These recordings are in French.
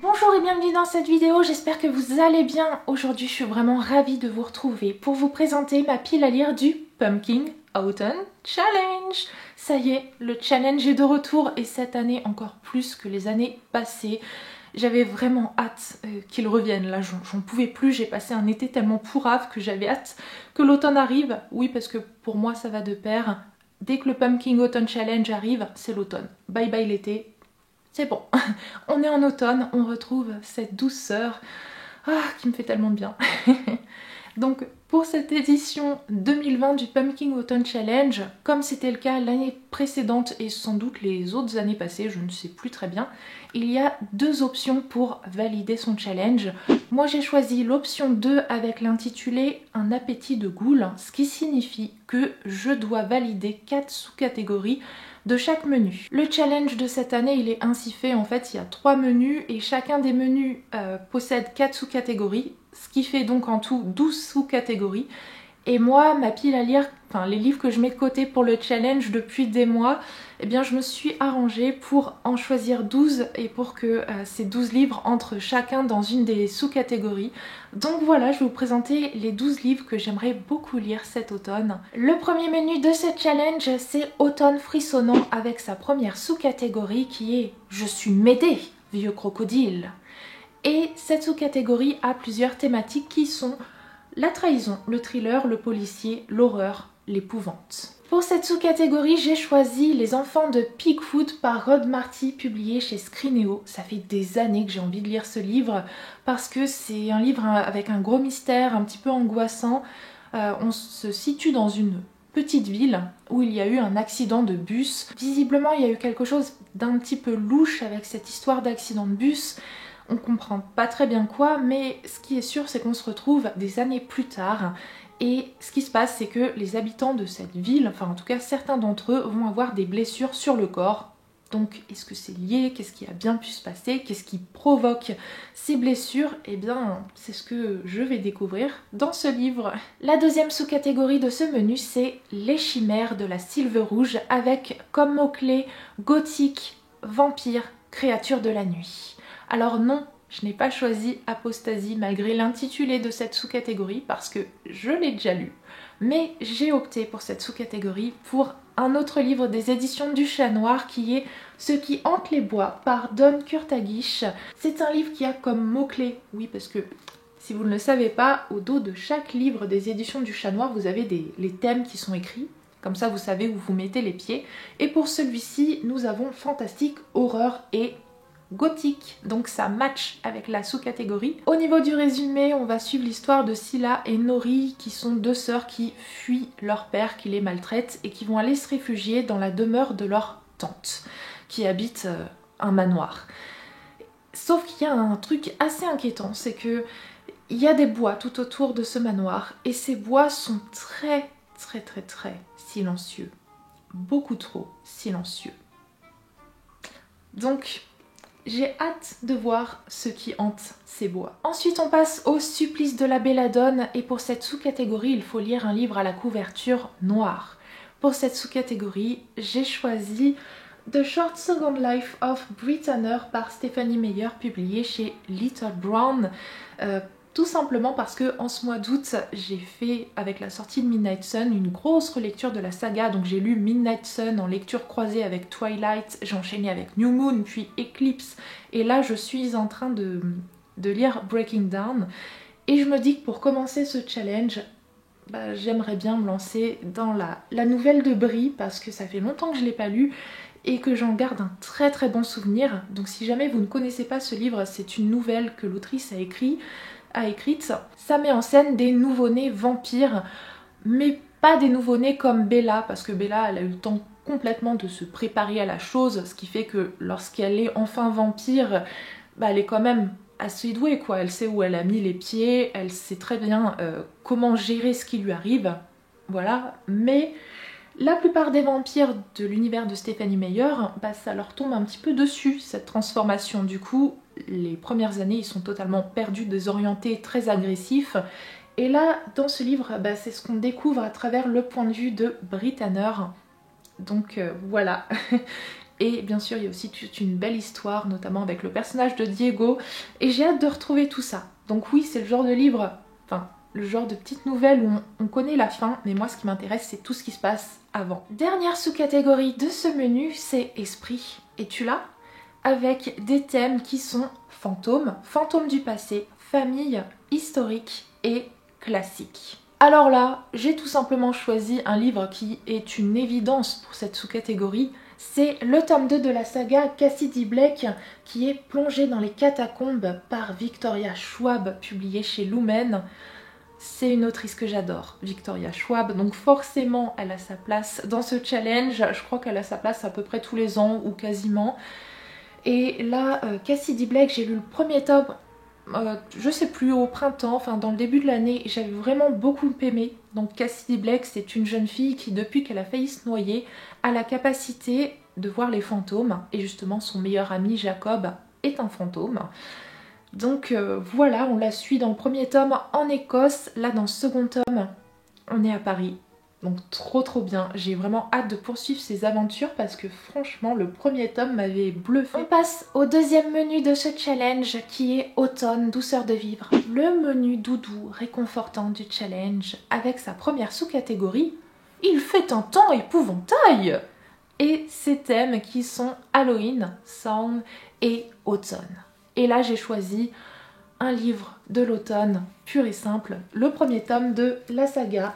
Bonjour et bienvenue dans cette vidéo, j'espère que vous allez bien. Aujourd'hui je suis vraiment ravie de vous retrouver pour vous présenter ma pile à lire du Pumpkin Autumn Challenge. Ça y est, le challenge est de retour et cette année encore plus que les années passées. J'avais vraiment hâte qu'il revienne, là j'en pouvais plus, j'ai passé un été tellement pourrave que j'avais hâte que l'automne arrive. Oui, parce que pour moi ça va de pair, dès que le Pumpkin Autumn Challenge arrive, c'est l'automne. Bye bye l'été. C'est bon, on est en automne, on retrouve cette douceur qui me fait tellement de bien. Donc pour cette édition 2020 du Pumpkin Autumn Challenge, comme c'était le cas l'année précédente et sans doute les autres années passées, je ne sais plus très bien, il y a deux options pour valider son challenge. Moi j'ai choisi l'option 2 avec l'intitulé Un appétit de goule, ce qui signifie que je dois valider 4 sous-catégories de chaque menu. Le challenge de cette année il est ainsi fait, en fait il y a 3 menus et chacun des menus possède 4 sous-catégories, ce qui fait donc en tout 12 sous-catégories. Et moi, ma pile à lire, enfin les livres que je mets de côté pour le challenge depuis des mois, eh bien je me suis arrangée pour en choisir 12 et pour que ces 12 livres entrent chacun dans une des sous-catégories. Donc voilà, je vais vous présenter les 12 livres que j'aimerais beaucoup lire cet automne. Le premier menu de ce challenge, c'est Automne frissonnant avec sa première sous-catégorie qui est Je suis Médée, vieux crocodile. Et cette sous-catégorie a plusieurs thématiques qui sont la trahison, le thriller, le policier, l'horreur, l'épouvante. Pour cette sous-catégorie, j'ai choisi Les enfants de Pigfoot par Rod Marty, publié chez Scrinéo. Ça fait des années que j'ai envie de lire ce livre parce que c'est un livre avec un gros mystère, un petit peu angoissant. On se situe dans une petite ville où il y a eu un accident de bus. Visiblement, il y a eu quelque chose d'un petit peu louche avec cette histoire d'accident de bus. On comprend pas très bien quoi, mais ce qui est sûr c'est qu'on se retrouve des années plus tard et ce qui se passe c'est que les habitants de cette ville, enfin en tout cas certains d'entre eux vont avoir des blessures sur le corps. Donc est-ce que c'est lié? Qu'est-ce qui a bien pu se passer? Qu'est-ce qui provoque ces blessures? Eh bien c'est ce que je vais découvrir dans ce livre. La deuxième sous-catégorie de ce menu c'est Les chimères de la Sylve Rouge avec comme mot-clé gothique, vampire, créature de la nuit. Alors non, je n'ai pas choisi Apostasie malgré l'intitulé de cette sous-catégorie parce que je l'ai déjà lu. Mais j'ai opté pour cette sous-catégorie pour un autre livre des éditions du Chat Noir qui est Ce qui hante les bois par Don Kurtagish. C'est un livre qui a comme mot-clé, oui parce que si vous ne le savez pas, au dos de chaque livre des éditions du Chat Noir vous avez les thèmes qui sont écrits. Comme ça vous savez où vous mettez les pieds. Et pour celui-ci nous avons fantastique, horreur et gothique, donc ça match avec la sous-catégorie. Au niveau du résumé, on va suivre l'histoire de Scylla et Nori qui sont deux sœurs qui fuient leur père qui les maltraite et qui vont aller se réfugier dans la demeure de leur tante qui habite un manoir. Sauf qu'il y a un truc assez inquiétant, c'est que il y a des bois tout autour de ce manoir et ces bois sont très silencieux, beaucoup trop silencieux. Donc j'ai hâte de voir ce qui hante ces bois. Ensuite on passe au Supplice de la Belladone et pour cette sous-catégorie il faut lire un livre à la couverture noire. Pour cette sous-catégorie j'ai choisi The Short Second Life of Britanner par Stephanie Meyer publié chez Little Brown. Tout simplement parce que en ce mois d'août, j'ai fait avec la sortie de Midnight Sun une grosse relecture de la saga. Donc j'ai lu Midnight Sun en lecture croisée avec Twilight, j'ai enchaîné avec New Moon puis Eclipse et là je suis en train de lire Breaking Down et je me dis que pour commencer ce challenge, j'aimerais bien me lancer dans la nouvelle de Brie parce que ça fait longtemps que je ne l'ai pas lu et que j'en garde un très bon souvenir. Donc si jamais vous ne connaissez pas ce livre, c'est une nouvelle que l'autrice a écrite. Ça met en scène des nouveau-nés vampires, mais pas des nouveau-nés comme Bella, parce que Bella elle a eu le temps complètement de se préparer à la chose, ce qui fait que lorsqu'elle est enfin vampire, elle est quand même assez douée quoi, elle sait où elle a mis les pieds, elle sait très bien comment gérer ce qui lui arrive, voilà, mais la plupart des vampires de l'univers de Stephanie Meyer, ça leur tombe un petit peu dessus cette transformation, du coup les premières années ils sont totalement perdus, désorientés, très agressifs. Et là dans ce livre c'est ce qu'on découvre à travers le point de vue de Britanner. Donc voilà. Et bien sûr il y a aussi toute une belle histoire, notamment avec le personnage de Diego, et j'ai hâte de retrouver tout ça. Donc oui, c'est le genre de livre, enfin le genre de petite nouvelle où on connaît la fin, mais moi ce qui m'intéresse c'est tout ce qui se passe avant. Dernière sous-catégorie de ce menu, c'est esprit. Et tu l'as ? Avec des thèmes qui sont fantômes, fantômes du passé, famille, historique et classique. Alors là, j'ai tout simplement choisi un livre qui est une évidence pour cette sous-catégorie. C'est le tome 2 de la saga Cassidy Blake qui est plongé dans les catacombes par Victoria Schwab, publié chez Lumen. C'est une autrice que j'adore, Victoria Schwab, donc forcément elle a sa place dans ce challenge. Je crois qu'elle a sa place à peu près tous les ans ou quasiment. Et là, Cassidy Blake, j'ai lu le premier tome, je sais plus, au printemps, enfin dans le début de l'année, j'avais vraiment beaucoup aimé. Donc Cassidy Blake, c'est une jeune fille qui, depuis qu'elle a failli se noyer, a la capacité de voir les fantômes. Et justement, son meilleur ami Jacob est un fantôme. Donc voilà, on la suit dans le premier tome en Écosse. Là, dans le second tome, on est à Paris. Donc trop bien, j'ai vraiment hâte de poursuivre ces aventures parce que franchement le premier tome m'avait bluffé. On passe au deuxième menu de ce challenge qui est Automne, douceur de vivre. Le menu doudou réconfortant du challenge avec sa première sous-catégorie, il fait un temps épouvantail. Et ses thèmes qui sont Halloween, Sound et Automne. Et là j'ai choisi un livre de l'automne pur et simple, le premier tome de la saga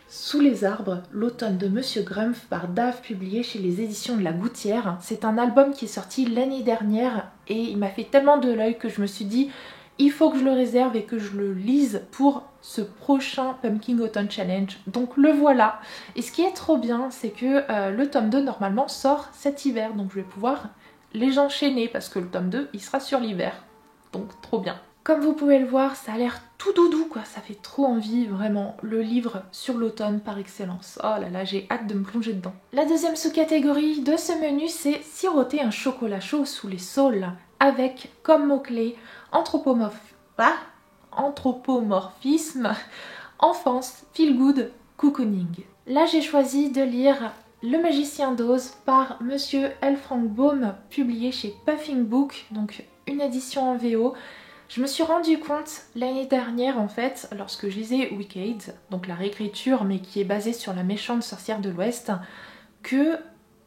Sous les arbres, l'automne de Monsieur Grumpf par Dave, publié chez les éditions de la Gouttière. C'est un album qui est sorti l'année dernière et il m'a fait tellement de l'œil que je me suis dit il faut que je le réserve et que je le lise pour ce prochain Pumpkin Autumn Challenge. Donc le voilà. Et ce qui est trop bien, c'est que le tome 2 normalement sort cet hiver, donc je vais pouvoir les enchaîner parce que le tome 2 il sera sur l'hiver. Donc trop bien. Comme vous pouvez le voir, ça a l'air tout doudou quoi, ça fait trop envie, vraiment, le livre sur l'automne par excellence. Oh là là, j'ai hâte de me plonger dedans. La deuxième sous-catégorie de ce menu, c'est siroter un chocolat chaud sous les saules, avec comme mot-clé anthropomorphisme, enfance, feel good, cocooning. Là j'ai choisi de lire Le Magicien d'Oz par Monsieur L. Frank Baum, publié chez Puffing Book, donc une édition en VO. Je me suis rendu compte l'année dernière en fait, lorsque je lisais Wicked, donc la réécriture mais qui est basée sur la méchante sorcière de l'Ouest, que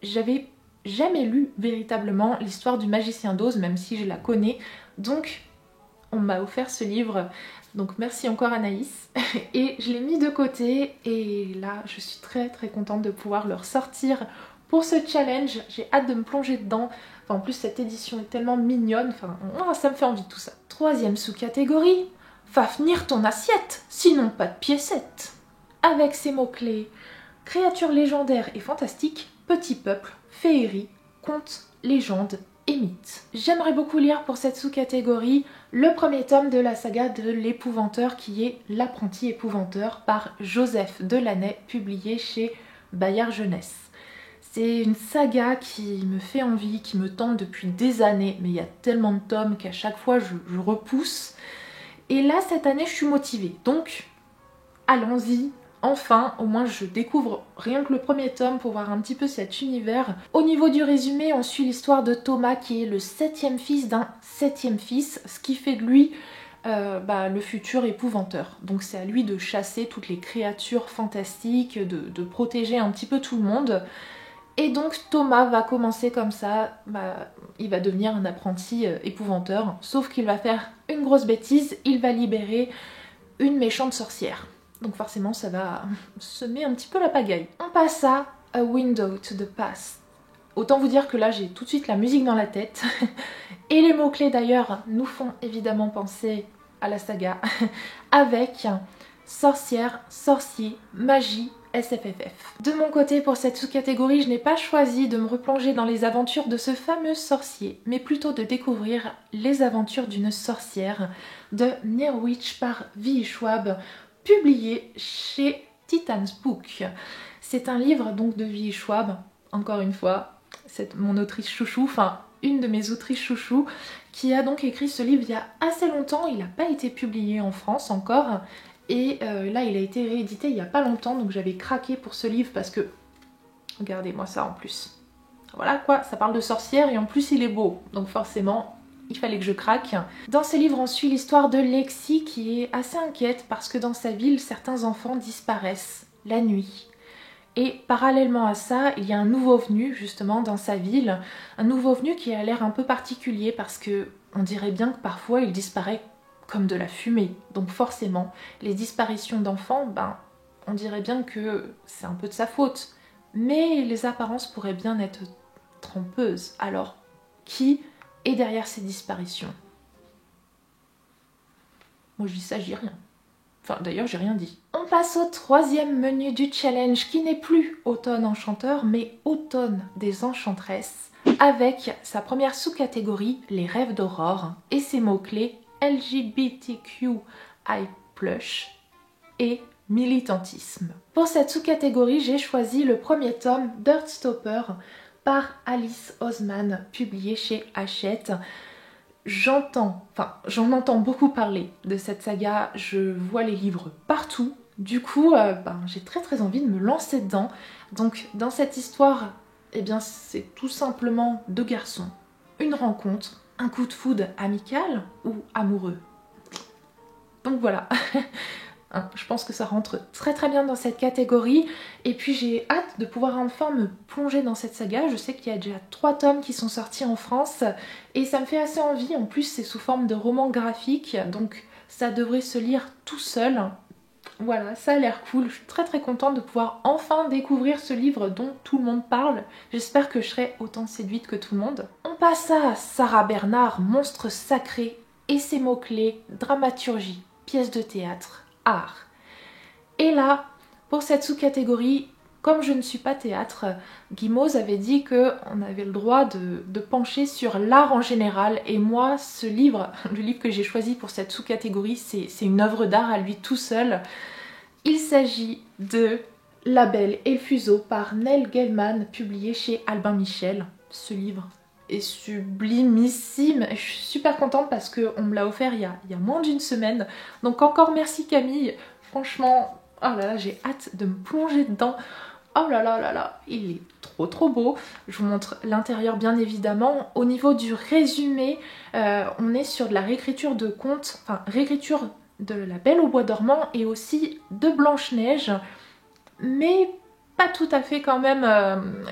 j'avais jamais lu véritablement l'histoire du Magicien d'Oz, même si je la connais. Donc on m'a offert ce livre, donc merci encore Anaïs, et je l'ai mis de côté et là je suis très contente de pouvoir le ressortir pour ce challenge. J'ai hâte de me plonger dedans. Enfin, en plus cette édition est tellement mignonne, enfin ça me fait envie tout ça. Troisième sous-catégorie, fafnir ton assiette, sinon pas de piécette. Avec ces mots-clés, créatures légendaires et fantastiques, petit peuple, féerie, contes, légendes et mythes. J'aimerais beaucoup lire pour cette sous-catégorie le premier tome de la saga de l'épouvanteur qui est L'apprenti épouvanteur par Joseph Delaney, publié chez Bayard Jeunesse. C'est une saga qui me fait envie, qui me tente depuis des années, mais il y a tellement de tomes qu'à chaque fois je repousse. Et là, cette année, je suis motivée. Donc, allons-y. Enfin, au moins je découvre rien que le premier tome pour voir un petit peu cet univers. Au niveau du résumé, on suit l'histoire de Thomas qui est le 7e fils d'un 7e fils, ce qui fait de lui le futur épouvanteur. Donc c'est à lui de chasser toutes les créatures fantastiques, de protéger un petit peu tout le monde. Et donc Thomas va commencer comme ça, il va devenir un apprenti épouvanteur, sauf qu'il va faire une grosse bêtise, il va libérer une méchante sorcière. Donc forcément ça va semer un petit peu la pagaille. On passe à A Window to the Past. Autant vous dire que là j'ai tout de suite la musique dans la tête. Et les mots-clés d'ailleurs nous font évidemment penser à la saga avec sorcière, sorcier, magie, SFFF. De mon côté, pour cette sous-catégorie, je n'ai pas choisi de me replonger dans les aventures de ce fameux sorcier, mais plutôt de découvrir les aventures d'une sorcière de Nearwitch par V. Schwab, publié chez Titan's Book. C'est un livre donc de V. Schwab, encore une fois, c'est mon autrice chouchou, enfin une de mes autrices chouchou, qui a donc écrit ce livre il y a assez longtemps. Il n'a pas été publié en France encore. Et là il a été réédité il n'y a pas longtemps, donc j'avais craqué pour ce livre parce que, regardez-moi ça en plus, voilà quoi, ça parle de sorcière et en plus il est beau, donc forcément il fallait que je craque. Dans ce livre on suit l'histoire de Lexi qui est assez inquiète parce que dans sa ville certains enfants disparaissent la nuit. Et parallèlement à ça, il y a un nouveau venu justement dans sa ville, un nouveau venu qui a l'air un peu particulier parce que on dirait bien que parfois il disparaît comme de la fumée. Donc forcément, les disparitions d'enfants, ben on dirait bien que c'est un peu de sa faute. Mais les apparences pourraient bien être trompeuses. Alors, qui est derrière ces disparitions? Moi je dis ça, je dis rien. Enfin, d'ailleurs, j'ai rien dit. On passe au troisième menu du challenge qui n'est plus Automne Enchanteur, mais Automne des Enchantresses, avec sa première sous-catégorie, les rêves d'Aurore, et ses mots-clés LGBTQI+, et militantisme. Pour cette sous-catégorie, j'ai choisi le premier tome d'Heartstopper par Alice Oseman, publié chez Hachette. J'en entends beaucoup parler de cette saga, je vois les livres partout, du coup j'ai très envie de me lancer dedans. Donc dans cette histoire, eh bien c'est tout simplement deux garçons, une rencontre, un coup de foudre amical ou amoureux. Donc voilà. Je pense que ça rentre très bien dans cette catégorie et puis j'ai hâte de pouvoir enfin me plonger dans cette saga. Je sais qu'il y a déjà 3 tomes qui sont sortis en France et ça me fait assez envie. En plus c'est sous forme de roman graphique donc ça devrait se lire tout seul. Voilà, ça a l'air cool. Je suis très contente de pouvoir enfin découvrir ce livre dont tout le monde parle. J'espère que je serai autant séduite que tout le monde. On passe à Sarah Bernard, Monstre sacré et ses mots-clés, dramaturgie, pièce de théâtre, art. Et là, pour cette sous-catégorie, comme je ne suis pas théâtre, Guimauze avait dit qu'on avait le droit de pencher sur l'art en général. Et moi, ce livre, le livre que j'ai choisi pour cette sous-catégorie, c'est une œuvre d'art à lui tout seul. Il s'agit de La Belle et le Fuseau par Neil Gaiman, publié chez Albin Michel. Ce livre est sublimissime. Je suis super contente parce qu'on me l'a offert il y a moins d'une semaine. Donc encore merci Camille. Franchement, oh là là, j'ai hâte de me plonger dedans. Oh là là là là, il est trop beau. Je vous montre l'intérieur bien évidemment. Au niveau du résumé, on est sur de la réécriture de contes, enfin réécriture de La Belle au bois dormant et aussi de Blanche-Neige, mais pas tout à fait quand même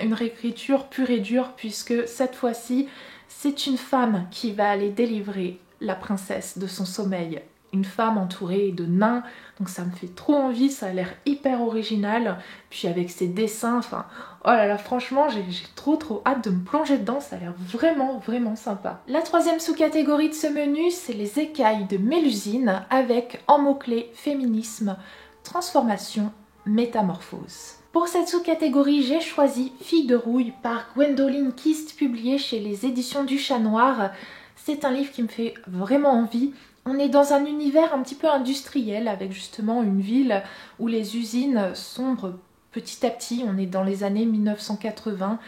une réécriture pure et dure puisque cette fois-ci c'est une femme qui va aller délivrer la princesse de son sommeil. Une femme entourée de nains, donc ça me fait trop envie, ça a l'air hyper original, puis avec ses dessins, enfin oh là là franchement j'ai trop hâte de me plonger dedans, ça a l'air vraiment sympa. La troisième sous-catégorie de ce menu c'est les écailles de Mélusine avec en mots-clés féminisme, transformation, métamorphose. Pour cette sous-catégorie, j'ai choisi Fille de rouille par Gwendoline Kist, publié chez les éditions du Chat Noir. C'est un livre qui me fait vraiment envie. On est dans un univers un petit peu industriel avec justement une ville où les usines sombrent petit à petit. On est dans les années 1980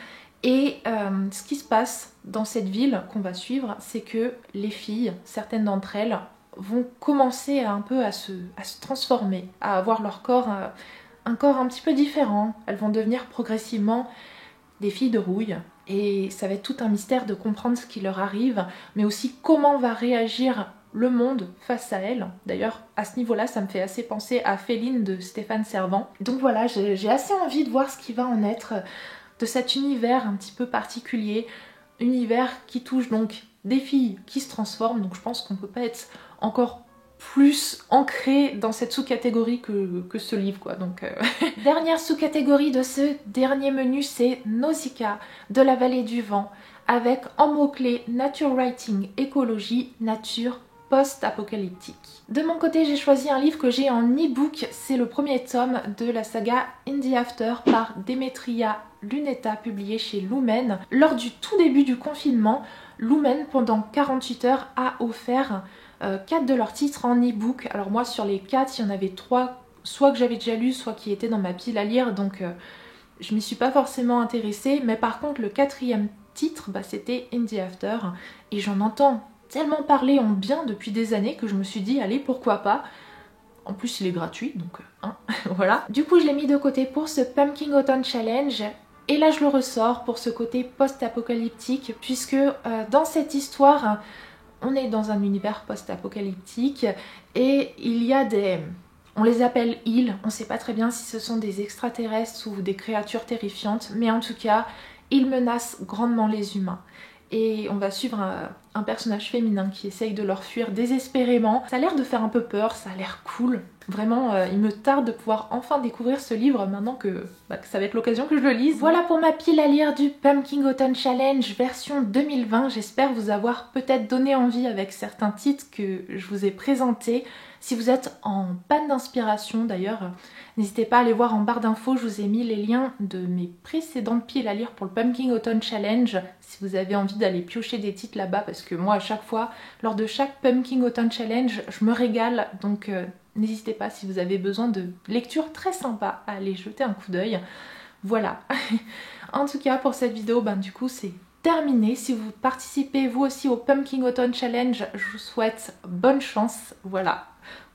et ce qui se passe dans cette ville qu'on va suivre, c'est que les filles, certaines d'entre elles, vont commencer à se transformer, à avoir leur corps... un corps un petit peu différent. Elles vont devenir progressivement des filles de rouille. Et ça va être tout un mystère de comprendre ce qui leur arrive, mais aussi comment va réagir le monde face à elles. D'ailleurs, à ce niveau-là, ça me fait assez penser à Féline de Stéphane Servant. Donc voilà, j'ai assez envie de voir ce qui va en être de cet univers un petit peu particulier. Univers qui touche donc des filles qui se transforment. Donc je pense qu'on peut pas être encore plus ancré dans cette sous-catégorie que ce livre quoi. Donc dernière sous-catégorie de ce dernier menu, c'est Nausicaa de la vallée du vent avec en mots-clés nature writing, écologie, nature, post-apocalyptique. De mon côté, j'ai choisi un livre que j'ai en e-book, c'est le premier tome de la saga In the After par Demetria Luneta, publié chez Lumen. Lors du tout début du confinement, Lumen pendant 48 heures a offert 4 de leurs titres en e-book. Alors moi sur les 4, il y en avait 3 soit que j'avais déjà lu, soit qui étaient dans ma pile à lire, donc je m'y suis pas forcément intéressée. Mais par contre le 4e titre, c'était In the After, et j'en entends tellement parler en bien depuis des années que je me suis dit allez pourquoi pas. En plus il est gratuit donc voilà. Du coup je l'ai mis de côté pour ce Pumpkin Autumn Challenge. Et là je le ressors pour ce côté post-apocalyptique, puisque dans cette histoire, on est dans un univers post-apocalyptique et il y a des... On les appelle îles, on ne sait pas très bien si ce sont des extraterrestres ou des créatures terrifiantes, mais en tout cas, ils menacent grandement les humains. Et on va suivre un personnage féminin qui essaye de leur fuir désespérément. Ça a l'air de faire un peu peur, ça a l'air cool. Vraiment, il me tarde de pouvoir enfin découvrir ce livre maintenant que ça va être l'occasion que je le lise. Voilà pour ma pile à lire du Pumpkin Autumn Challenge version 2020. J'espère vous avoir peut-être donné envie avec certains titres que je vous ai présentés. Si vous êtes en panne d'inspiration d'ailleurs, n'hésitez pas à aller voir en barre d'infos, je vous ai mis les liens de mes précédentes piles à lire pour le Pumpkin Autumn Challenge si vous avez envie d'aller piocher des titres là-bas, parce que moi à chaque fois, lors de chaque Pumpkin Autumn Challenge, je me régale, donc n'hésitez pas si vous avez besoin de lectures très sympas à aller jeter un coup d'œil. Voilà. En tout cas pour cette vidéo, du coup c'est terminé. Si vous participez vous aussi au Pumpkin Autumn Challenge, je vous souhaite bonne chance. Voilà,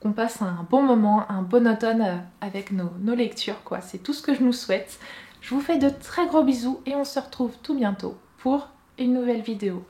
qu'on passe un bon moment, un bon automne avec nos lectures, quoi. C'est tout ce que je nous souhaite. Je vous fais de très gros bisous et on se retrouve tout bientôt pour une nouvelle vidéo.